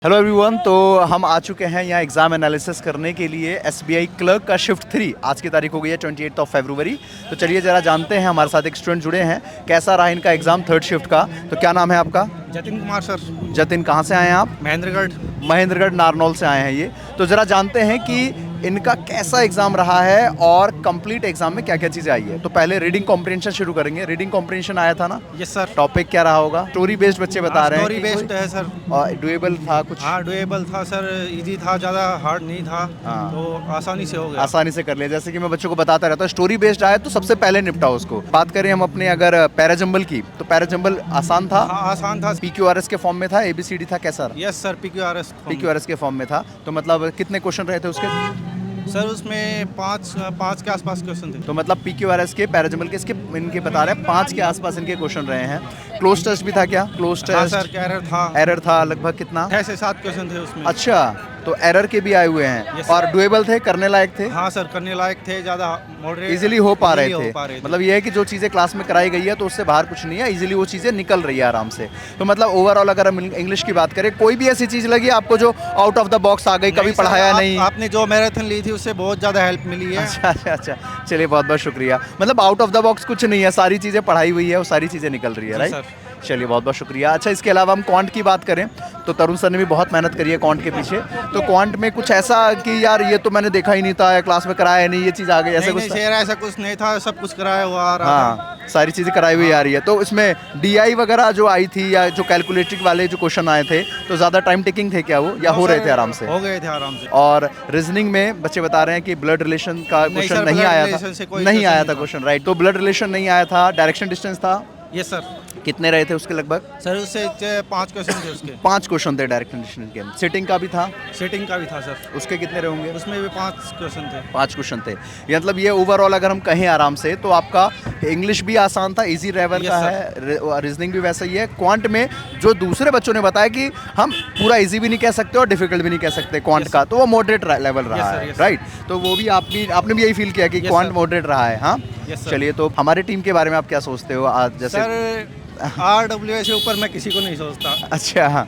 Hello everyone, तो हम आ चुके हैं यहाँ एग्ज़ाम एनालिसिस करने के लिए। एसबीआई क्लर्क का शिफ्ट 3 आज की तारीख हो गई है 28 फरवरी। तो चलिए ज़रा जानते हैं, हमारे साथ एक स्टूडेंट जुड़े हैं, कैसा रहा इनका एग्ज़ाम थर्ड शिफ्ट का। तो क्या नाम है आपका? जतिन कुमार सर। जतिन, कहाँ से आए हैं आप? महेंद्रगढ़। महेंद्रगढ़ नारनौल से आए हैं ये। तो ज़रा जानते हैं कि इनका कैसा एग्ज़ाम रहा है और कंप्लीट एग्ज़ाम में क्या क्या चीज़ें आई है। तो पहले रीडिंग कॉम्प्रिहेंशन शुरू करेंगे। रीडिंग कॉम्प्रिहेंशन आया था ना? Yes sir. टॉपिक क्या रहा होगा? स्टोरी बेस्ड बच्चे बता रहे हैं। स्टोरी बेस्ड है सर। और डुएबल था कुछ? हाँ, डुएबल था सर, इजी था, ज़्यादा हार्ड नहीं था। हाँ। तो आसानी से हो गया। आसानी से कर लिया। जैसे कि मैं बच्चों को बताता रहता हूँ, स्टोरी बेस्ड आया तो सबसे पहले निपटाओ उसको। बात करें हम अपने अगर पैराजंबल की, तो पैराजंबल आसान था। हाँ, आसान था। PQRS के फॉर्म में था, ABCD था, कैसा? Yes sir, PQRS। PQRS के फॉर्म में था। तो मतलब कितने क्वेश्चन रहे थे उसके? सर उसमें पाँच के आसपास क्वेश्चन थे। तो मतलब PQRS के, पैराजंबल के, इसके इनके बता रहे हैं 5 के आसपास इनके क्वेश्चन रहे हैं। क्लोज टेस्ट भी था क्या? क्लोज हाँ टेस्ट? सर, एरर था। एरर था लगभग कितना? 6 से 7 क्वेश्चन थे उसमें। अच्छा, तो एरर के भी आए हुए हैं। Yes, और sir। डुएबल थे, करने लायक थे? हाँ सर, करने लायक थे, ज़्यादा मॉडरेट इजीली हो पा रहे easily थे। हो पा रहे थे। मतलब ये है कि जो चीज़ें क्लास में कराई गई है तो उससे बाहर कुछ नहीं है, इजीली वो चीज़ें निकल रही है आराम से। तो मतलब ओवरऑल अगर हम इंग्लिश की बात करें, कोई भी ऐसी चीज़ लगी आपको जो आउट ऑफ द बॉक्स आ गई, कभी नहीं सर, पढ़ाया नहीं? आपने जो मैराथन ली थी उससे बहुत ज़्यादा हेल्प मिली है। अच्छा अच्छा अच्छा, चलिए बहुत बहुत शुक्रिया। मतलब आउट ऑफ द बॉक्स कुछ नहीं है, सारी चीज़ें पढ़ाई हुई है, वो सारी चीज़ें निकल रही है, जी राइट? सर। चलिए बहुत बहुत शुक्रिया। अच्छा, इसके अलावा हम क्वांट की बात करें तो तरुण सर ने भी बहुत मेहनत करी है क्वांट के पीछे। तो क्वांट में कुछ ऐसा कि यार ये तो मैंने देखा ही नहीं था, क्लास में कराया नहीं, ये चीज़ आ गई, ऐसा नहीं कुछ नहीं था? सर, ऐसा कुछ नहीं था, सब कुछ कराया हुआ आ रहा था। हाँ, सारी चीज़ें कराई हुई आ रही है। तो इसमें DI वगैरह जो आई थी या जो कैलकुलेटिव वाले जो क्वेश्चन आए थे, तो ज़्यादा टाइम टेकिंग थे क्या वो, या हो सर, रहे थे आराम से? हो गए थे आराम से। और रीजनिंग में बच्चे बता रहे हैं कि ब्लड रिलेशन का क्वेश्चन सर, नहीं blood आया relation से था, कोई नहीं question आया नहीं था था। Question, right? तो ब्लड रिलेशन नहीं आया था। डायरेक्शन डिस्टेंस था, यस सर। कितने रहे थे उसके लगभग? सर उससे 5 क्वेश्चन थे उसके। 5 क्वेश्चन थे डायरेक्शन डिस्टेंस के। सिटिंग का भी था, सेटिंग का भी था सर। उसके कितने रहेंगे? उसमें भी 5 क्वेश्चन थे। 5 क्वेश्चन थे। ये मतलब ये ओवरऑल अगर हम कहें आराम से, तो आपका इंग्लिश भी आसान था, इजी लेवल का Yes, है, रीजनिंग भी वैसा ही है। क्वांट में जो दूसरे बच्चों ने बताया कि हम पूरा इजी भी नहीं कह सकते और डिफिकल्ट भी नहीं कह सकते क्वांट Yes, का, तो वो मॉडरेट लेवल रहा Yes, sir, है, yes, राइट? तो वो भी आपने भी यही फील किया कि Yes, क्वांट sir। मॉडरेट रहा है, हाँ? Yes, sir। चलिए, तो हमारे टीम के बारे में आप क्या सोचते हो आज जैसे? सर RWA से ऊपर मैं किसी को नहीं सोचता। अच्छा, हाँ।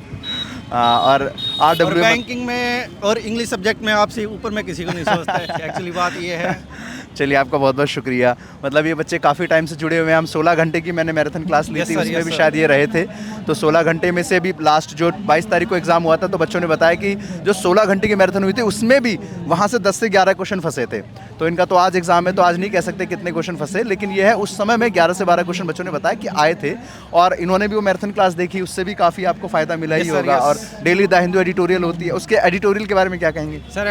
और और RWA बैंकिंग में और इंग्लिश सब्जेक्ट में आपसे ऊपर मैं किसी को नहीं सोचता। एक्चुअली बात ये है। चलिए, आपका बहुत बहुत शुक्रिया। मतलब ये बच्चे काफ़ी टाइम से जुड़े हुए हैं। हम 16 घंटे की मैंने मैराथन क्लास ली Yes, थी, sir, उसमें yes, भी sir। शायद ये रहे थे। तो 16 घंटे में से भी लास्ट जो 22 तारीख को एग्ज़ाम हुआ था, तो बच्चों ने बताया कि जो 16 घंटे की मैराथन हुई थी उसमें भी वहाँ से 10 से 11 क्वेश्चन फंसे थे। तो इनका तो आज एग्ज़ाम है, तो आज नहीं कह सकते कितने क्वेश्चन फंसे, लेकिन ये है उस समय में 11 से 12 क्वेश्चन बच्चों ने बताया कि आए थे। और इन्होंने भी वो मैराथन क्लास देखी, उससे भी काफ़ी आपको फ़ायदा मिला ही Yes, sir, होगा। yes। और डेली द हिंदू एडिटोरियल होती है, उसके एडिटोरियल के बारे में क्या कहेंगे? सर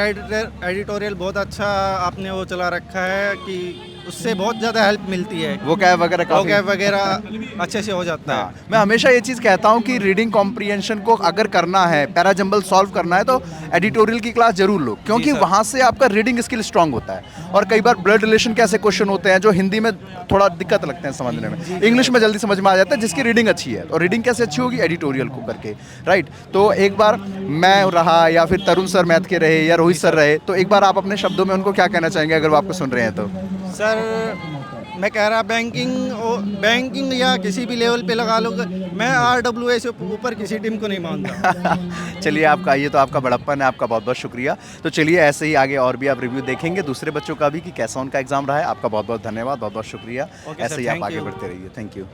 एडिटोरियल बहुत अच्छा आपने वो चला रखा है कि उससे बहुत ज़्यादा हेल्प मिलती है। वो क्या वगैरह काफ़ी ओके वगैरह अच्छे से हो जाता है। मैं हमेशा ये चीज़ कहता हूँ कि रीडिंग कॉम्प्रिहेंशन को अगर करना है, पैराजंबल सॉल्व करना है, तो एडिटोरियल की क्लास जरूर लो, क्योंकि जी सर। वहाँ से आपका रीडिंग स्किल स्ट्रांग होता है। और कई बार ब्लड रिलेशन के ऐसे क्वेश्चन होते हैं जो हिंदी में थोड़ा दिक्कत लगते हैं समझने में, इंग्लिश में जल्दी समझ में आ जाता है, जिसकी रीडिंग अच्छी है। और रीडिंग कैसे अच्छी होगी? एडिटोरियल को करके, राइट? तो एक बार मैं रहा, या फिर तरुण सर मैथ के रहे, या रोहित सर रहे, तो एक बार आप अपने शब्दों में उनको क्या कहना चाहेंगे अगर वो आपको सुन रहे हैं तो? सर मैं कह रहा बैंकिंग या किसी भी लेवल पे लगा लो, मैं RWA से ऊपर किसी टीम को नहीं मानता। चलिए, आपका ये तो आपका बड़प्पन है, आपका बहुत बहुत शुक्रिया। तो चलिए, ऐसे ही आगे और भी आप रिव्यू देखेंगे दूसरे बच्चों का भी कि कैसा उनका एग्जाम रहा है। आपका बहुत बहुत धन्यवाद, बहुत बहुत शुक्रिया। Okay, ऐसे sir, ही आप thank आगे you। बढ़ते रहिए। Thank you.